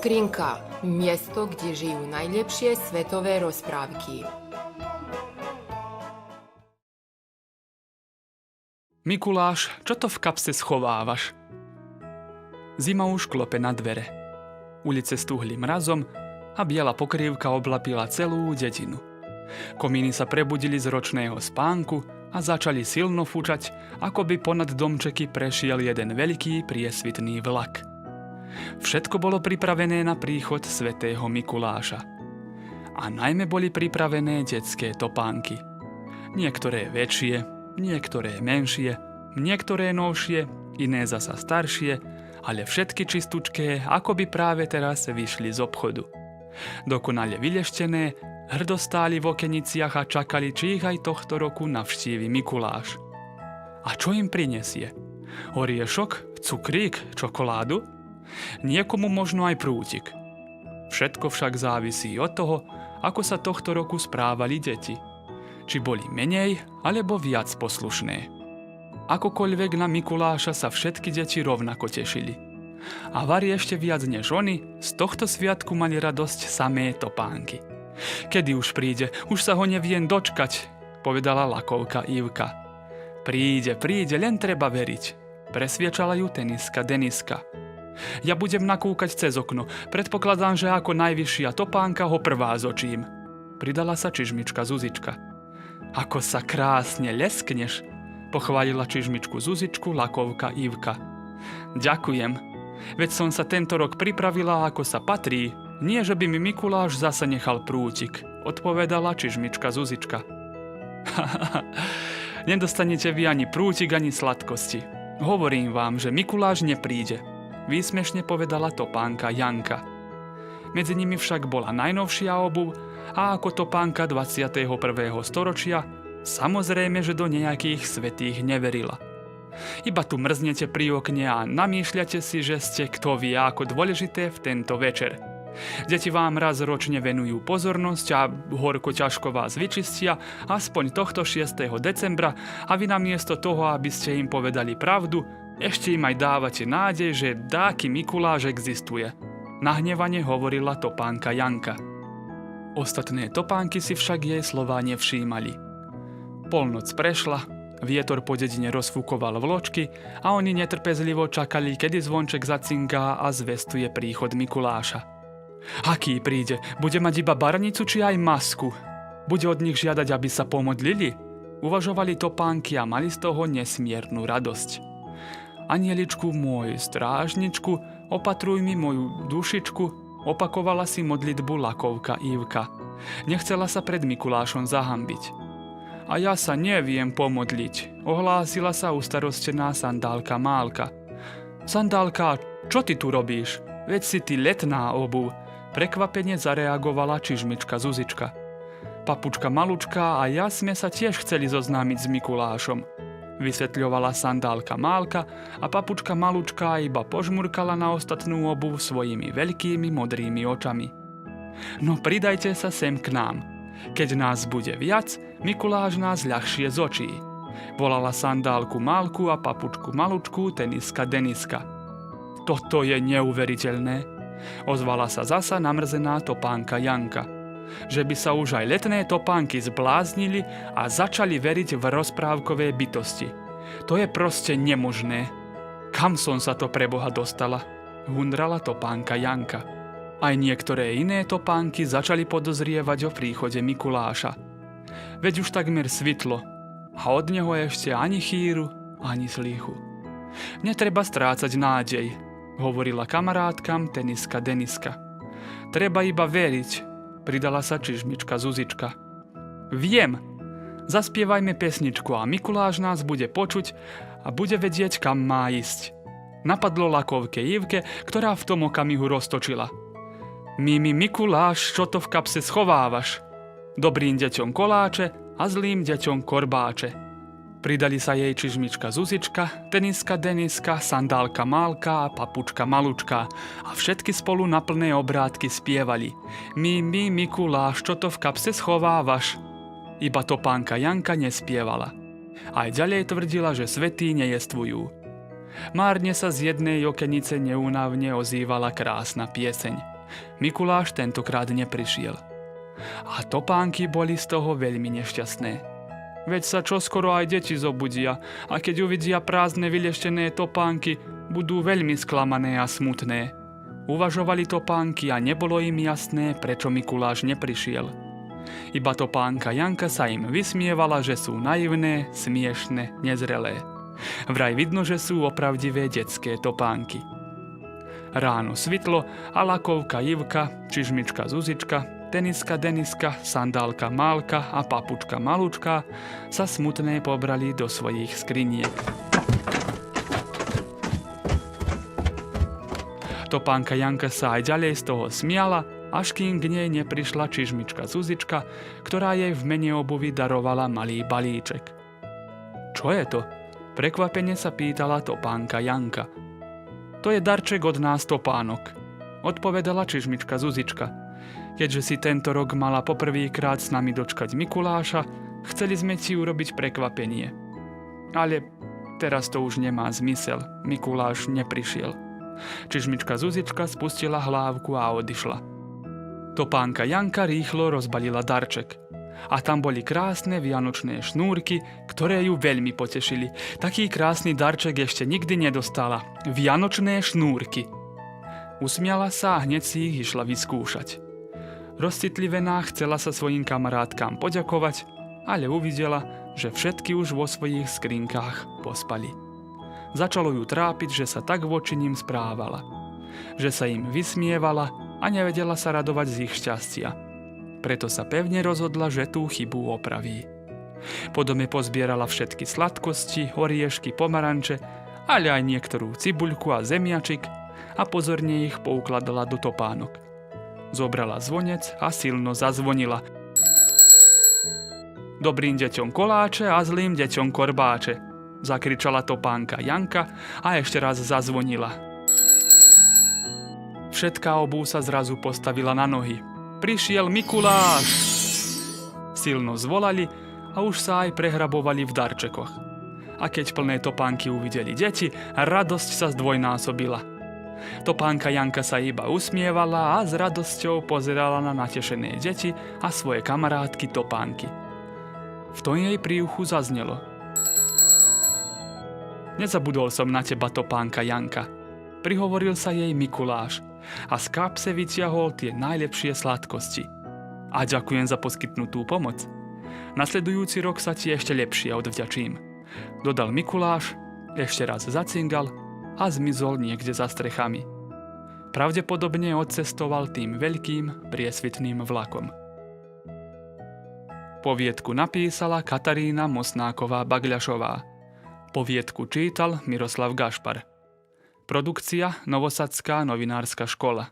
Skrinka, miesto, kde žijú najlepšie svetové rozprávky. Mikuláš, čo to v kapse schovávaš? Zima už klope na dvere. Ulice stúhli mrazom a biela pokrývka oblapila celú dedinu. Komíny sa prebudili z ročného spánku a začali silno fúčať, ako by ponad domčeky prešiel jeden veľký priesvitný vlak. Všetko bolo pripravené na príchod svätého Mikuláša. A najmä boli pripravené detské topánky. Niektoré väčšie, niektoré menšie, niektoré novšie, iné zasa staršie, ale všetky čistúčké, ako by práve teraz vyšli z obchodu. Dokonale vyleštené, hrdo stáli v okeniciach a čakali, či ich aj tohto roku navštívi Mikuláš. A čo im prinesie? Oriešok, cukrík, čokoládu? Niekomu možno aj prútik. Všetko však závisí od toho, ako sa tohto roku správali deti. Či boli menej alebo viac poslušné. Akokoľvek na Mikuláša sa všetky deti rovnako tešili. A vari ešte viac než oni, z tohto sviatku mali radosť samé topánky. Kedy už príde, už sa ho neviem dočkať, povedala lakovka Ivka. Príde, len treba veriť, presviečala ju teniska Deniska. Ja budem nakúkať cez okno, predpokladám, že ako najvyššia topánka ho prvá zočím, pridala sa čižmička Zuzička. Ako sa krásne leskneš, pochválila čižmičku Zuzičku lakovka Ivka. Ďakujem, veď som sa tento rok pripravila, ako sa patrí, nie že by mi Mikuláš zasa nechal prútik, odpovedala čižmička Zuzička. Nedostanete vy ani prútik, ani sladkosti. Hovorím vám, že Mikuláš nepríde, výsmešne povedala topánka Janka. Medzi nimi však bola najnovšia obuv a ako topánka 21. storočia, samozrejme, že do nejakých svätých neverila. Iba tu mrznete pri okne a namýšľate si, že ste kto vie ako dôležité v tento večer. Deti vám raz ročne venujú pozornosť a horko ťažko vás vyčistia aspoň tohto 6. decembra a vy namiesto toho, aby ste im povedali pravdu, ešte im aj dávate nádej, že dáky Mikuláš existuje. Nahnevane hovorila topánka Janka. Ostatné topánky si však jej slová nevšímali. Polnoc prešla, vietor po dedine rozfúkoval vločky a oni netrpezlivo čakali, kedy zvonček zacinká a zvestuje príchod Mikuláša. Aký príde? Bude mať iba barnicu či aj masku? Bude od nich žiadať, aby sa pomodlili? Uvažovali topánky a mali z toho nesmiernu radosť. Anieličku môj, strážničku, opatruj mi moju dušičku, opakovala si modlitbu lakovka Ivka. Nechcela sa pred Mikulášom zahambiť. A ja sa neviem pomodliť, ohlásila sa ustarostená sandálka Málka. Sandálka, čo ty tu robíš? Veď si ty letná obuv, prekvapene zareagovala čižmička Zuzička. Papučka Malučka a ja sme sa tiež chceli zoznámiť s Mikulášom, vysvetľovala sandálka Málka a papučka Malučka iba požmurkala na ostatnú obuv svojimi veľkými modrými očami. No pridajte sa sem k nám. Keď nás bude viac, Mikuláš nás ľahšie zočí, volala sandálku Málku a papučku Malučku teniska Deniska. Toto je neuveriteľné, ozvala sa zasa namrzená topánka Janka. Že by sa už aj letné topánky zbláznili a začali veriť v rozprávkové bytosti. To je proste nemožné. Kam som sa to pre Boha dostala? Hundrala topánka Janka. Aj niektoré iné topánky začali podozrievať o príchode Mikuláša. Veď už takmer svitlo a od neho ešte ani chýru, ani slíchu. Netreba strácať nádej, hovorila kamarátkam teniska Deniska. Treba iba veriť, pridala sa čižmička Zuzička. Viem, zaspievajme pesničku a Mikuláš nás bude počuť a bude vedieť, kam má ísť. Napadlo lakovke Ivke, ktorá v tom okamihu roztočila. Mikuláš, čo to v kapse schovávaš? Dobrým deťom koláče a zlým deťom korbáče. Pridali sa jej čižmička Zuzička, teniska Deniska, sandálka Málka a papučka Malučka a všetky spolu na plné obrátky spievali. Mikuláš, čo to v kapse schovávaš? Iba topánka Janka nespievala. Aj ďalej tvrdila, že svätí nejestvujú. Márne sa z jednej okenice neúnavne ozývala krásna pieseň. Mikuláš tentokrát neprišiel. A topánky boli z toho veľmi nešťastné. Veď sa čoskoro aj deti zobudia a keď uvidia prázdne vyleštené topánky, budú veľmi sklamané a smutné. Uvažovali topánky a nebolo im jasné, prečo Mikuláš neprišiel. Iba topánka Janka sa im vysmievala, že sú naivné, smiešne, nezrelé. Vraj vidno, že sú opravdivé detské topánky. Ráno svitlo a lakovka Ivka, čižmička Zuzička, teniska Deniska, sandálka Málka a papučka Malúčka sa smutné pobrali do svojich skriniek. Topánka Janka sa aj ďalej z toho smiala, až kým k nej neprišla čižmička Zuzička, ktorá jej v mene obuvy darovala malý balíček. Čo je to? Prekvapene sa pýtala topánka Janka. To je darček od nás topánok, odpovedala čižmička Zuzička. Keďže si tento rok mala poprvýkrát s nami dočkať Mikuláša, chceli sme ti urobiť prekvapenie. Ale teraz to už nemá zmysel, Mikuláš neprišiel. Čižmička Zuzička spustila hlávku a odišla. Topánka Janka rýchlo rozbalila darček. A tam boli krásne vianočné šnúrky, ktoré ju veľmi potešili. Taký krásny darček ešte nikdy nedostala. Vianočné šnúrky. Usmiala sa a hneď si ich išla vyskúšať. Rozcitlivená chcela sa svojim kamarátkám poďakovať, ale uvidela, že všetky už vo svojich skrinkách pospali. Začalo ju trápiť, že sa tak voči ním správala. Že sa im vysmievala a nevedela sa radovať z ich šťastia. Preto sa pevne rozhodla, že tú chybu opraví. Po dome pozbierala všetky sladkosti, oriešky, pomaranče, ale aj niektorú cibuľku a zemiačik a pozorne ich poukladala do topánok. Zobrala zvonec a silno zazvonila. Dobrým deťom koláče a zlým deťom korbáče, zakričala topánka Janka a ešte raz zazvonila. Všetká obuv sa zrazu postavila na nohy. Prišiel Mikuláš! Silno zvolali a už sa aj prehrabovali v darčekoch. A keď plné topánky uvideli deti, radosť sa zdvojnásobila. Topánka Janka sa iba usmievala a s radosťou pozerala na natešené deti a svoje kamarátky topánky. V tom jej príuchu zaznelo. Nezabudol som na teba, topánka Janka. Prihovoril sa jej Mikuláš a z kapse vytiahol tie najlepšie sladkosti. A ďakujem za poskytnutú pomoc. Nasledujúci rok sa ti ešte lepšie odvďačím. Dodal Mikuláš, ešte raz zacingal a zmizol niekde za strechami. Pravdepodobne odcestoval tým veľkým priesvitným vlakom. Poviedku napísala Katarína Mosnáková-Bagľašová. Poviedku čítal Miroslav Gašpar. Produkcia Novosadská novinárska škola.